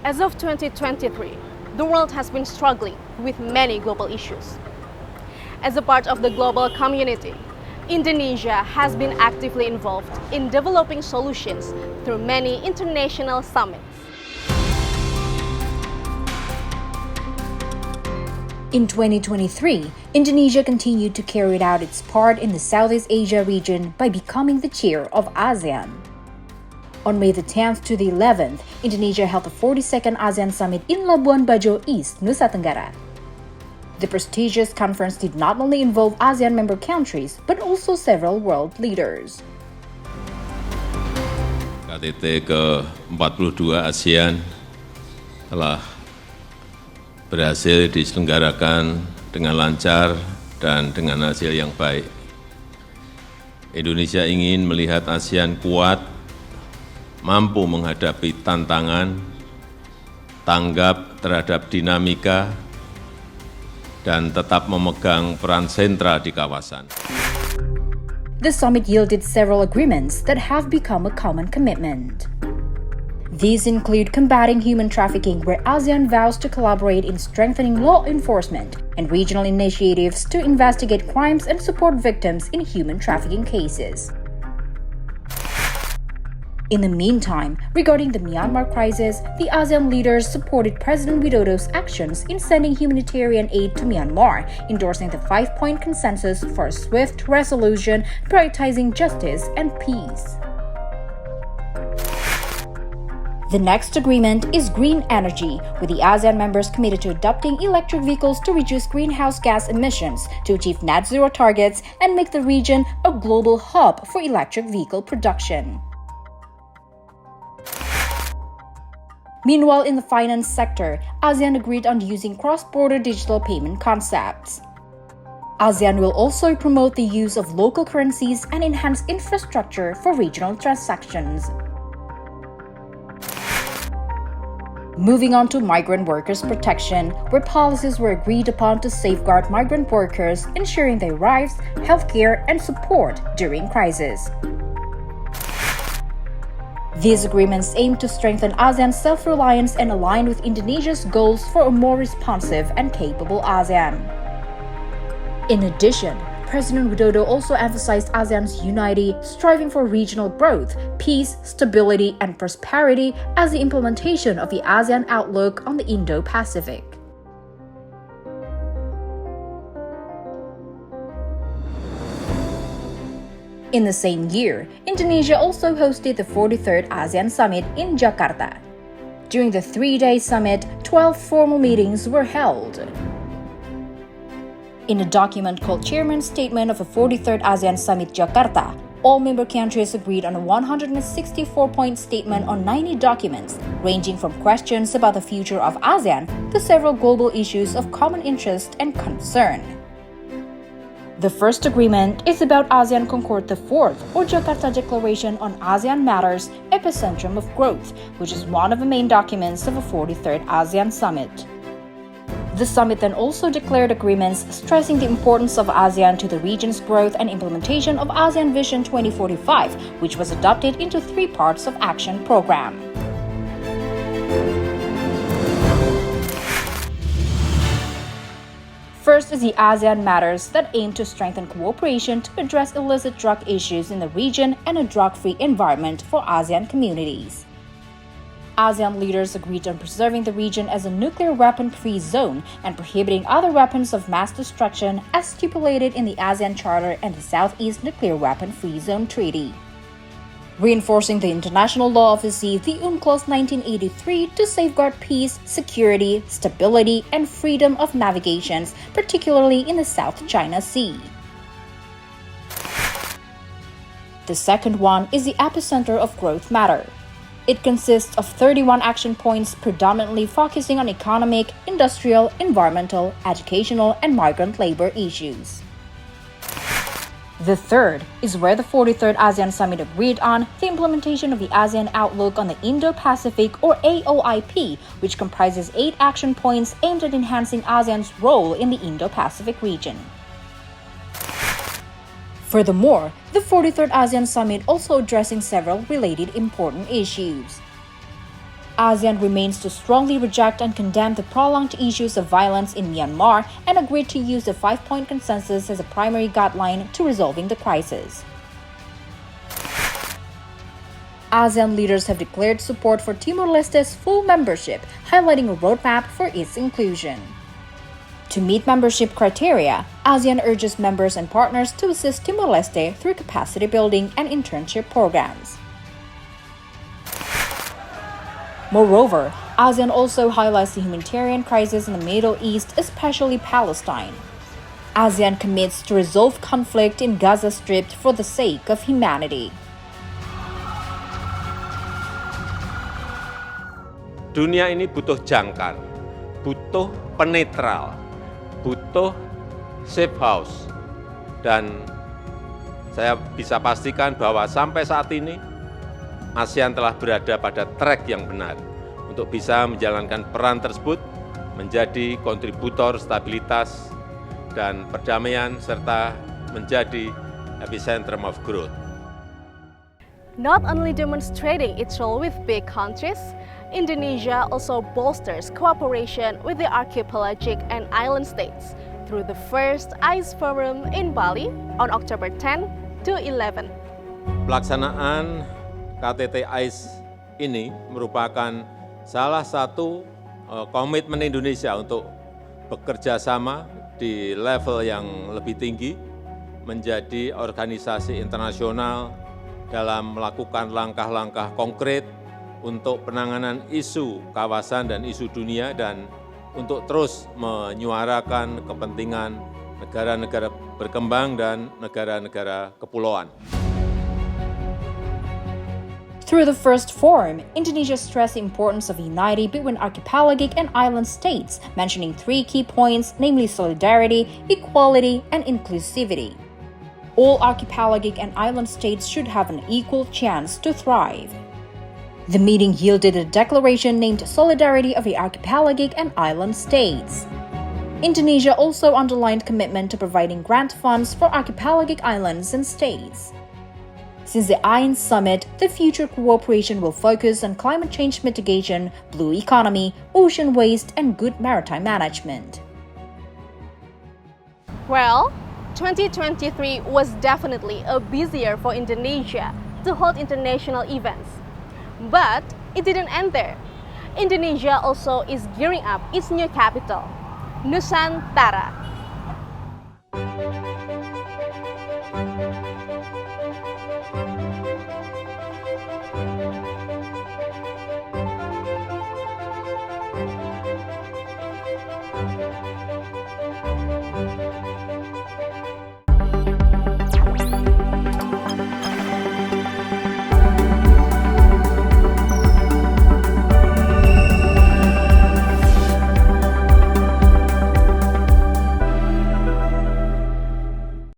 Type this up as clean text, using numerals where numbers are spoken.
As of 2023, the world has been struggling with many global issues. As a part of the global community, Indonesia has been actively involved in developing solutions through many international summits. In 2023, Indonesia continued to carry out its part in the Southeast Asia region by becoming the chair of ASEAN. On May the 10th to the 11th, Indonesia held the 42nd ASEAN Summit in Labuan Bajo East, Nusa Tenggara. The prestigious conference did not only involve ASEAN member countries, but also several world leaders. KTT ke-42 ASEAN telah berhasil diselenggarakan dengan lancar dan dengan hasil yang baik. Indonesia ingin melihat ASEAN kuat, mampu menghadapi tantangan, tanggap terhadap dinamika, dan tetap memegang peran sentral di kawasan. The summit yielded several agreements that have become a common commitment. These include combating human trafficking, where ASEAN vows to collaborate in strengthening law enforcement, and regional initiatives to investigate crimes and support victims in human trafficking cases. In the meantime, regarding the Myanmar crisis, the ASEAN leaders supported President Widodo's actions in sending humanitarian aid to Myanmar, endorsing the 5-point consensus for a swift resolution, prioritizing justice and peace. The next agreement is green energy, with the ASEAN members committed to adopting electric vehicles to reduce greenhouse gas emissions, to achieve net zero targets, and make the region a global hub for electric vehicle production. Meanwhile, in the finance sector, ASEAN agreed on using cross-border digital payment concepts. ASEAN will also promote the use of local currencies and enhance infrastructure for regional transactions. Moving on to migrant workers' protection, where policies were agreed upon to safeguard migrant workers, ensuring their rights, healthcare, and support during crisis. These agreements aim to strengthen ASEAN's self-reliance and align with Indonesia's goals for a more responsive and capable ASEAN. In addition, President Widodo also emphasized ASEAN's unity, striving for regional growth, peace, stability, and prosperity as the implementation of the ASEAN outlook on the Indo-Pacific. In the same year, Indonesia also hosted the 43rd ASEAN Summit in Jakarta. During the 3-day summit, 12 formal meetings were held. In a document called Chairman's Statement of the 43rd ASEAN Summit Jakarta, all member countries agreed on a 164-point statement on 90 documents, ranging from questions about the future of ASEAN to several global issues of common interest and concern. The first agreement is about ASEAN Concord IV, or Jakarta Declaration on ASEAN Matters, Epicentrum of Growth, which is one of the main documents of the 43rd ASEAN Summit. The summit then also declared agreements stressing the importance of ASEAN to the region's growth and implementation of ASEAN Vision 2045, which was adopted into 3 parts of action program. First is the ASEAN Matters, that aim to strengthen cooperation to address illicit drug issues in the region and a drug-free environment for ASEAN communities. ASEAN leaders agreed on preserving the region as a nuclear weapon-free zone and prohibiting other weapons of mass destruction as stipulated in the ASEAN Charter and the Southeast Nuclear Weapon-Free Zone Treaty. Reinforcing the international law of the sea, the UNCLOS 1983 to safeguard peace, security, stability, and freedom of navigations, particularly in the South China Sea. The second one is the Epicenter of Growth Matter. It consists of 31 action points predominantly focusing on economic, industrial, environmental, educational, and migrant labor issues. The third is where the 43rd ASEAN Summit agreed on the implementation of the ASEAN Outlook on the Indo-Pacific, or AOIP, which comprises 8 action points aimed at enhancing ASEAN's role in the Indo-Pacific region. Furthermore, the 43rd ASEAN Summit also addressing several related important issues. ASEAN remains to strongly reject and condemn the prolonged issues of violence in Myanmar and agreed to use the 5-point consensus as a primary guideline to resolving the crisis. ASEAN leaders have declared support for Timor-Leste's full membership, highlighting a roadmap for its inclusion. To meet membership criteria, ASEAN urges members and partners to assist Timor-Leste through capacity building and internship programs. Moreover, ASEAN also highlights the humanitarian crisis in the Middle East, especially Palestine. ASEAN commits to resolve conflict in Gaza Strip for the sake of humanity. Dunia ini butuh jangkar, butuh penetral, butuh safe house. Dan saya bisa pastikan bahwa sampai saat ini ASEAN telah berada pada track yang benar untuk bisa menjalankan peran tersebut, menjadi kontributor stabilitas dan perdamaian serta menjadi epicentrum of growth. Not only demonstrating its role with big countries, Indonesia also bolsters cooperation with the archipelagic and island states through the first ICE Forum in Bali on October 10 to 11. Pelaksanaan KTT ICE ini merupakan salah satu komitmen Indonesia untuk bekerja sama di level yang lebih tinggi, menjadi organisasi internasional dalam melakukan langkah-langkah konkret untuk penanganan isu kawasan dan isu dunia dan untuk terus menyuarakan kepentingan negara-negara berkembang dan negara-negara kepulauan. Through the first forum, Indonesia stressed the importance of unity between archipelagic and island states, mentioning 3 key points, namely solidarity, equality, and inclusivity. All archipelagic and island states should have an equal chance to thrive. The meeting yielded a declaration named Solidarity of the Archipelagic and Island States. Indonesia also underlined commitment to providing grant funds for archipelagic islands and states. Since the ASEAN Summit, the future cooperation will focus on climate change mitigation, blue economy, ocean waste, and good maritime management. Well, 2023 was definitely a busy year for Indonesia to hold international events. But it didn't end there. Indonesia also is gearing up its new capital, Nusantara.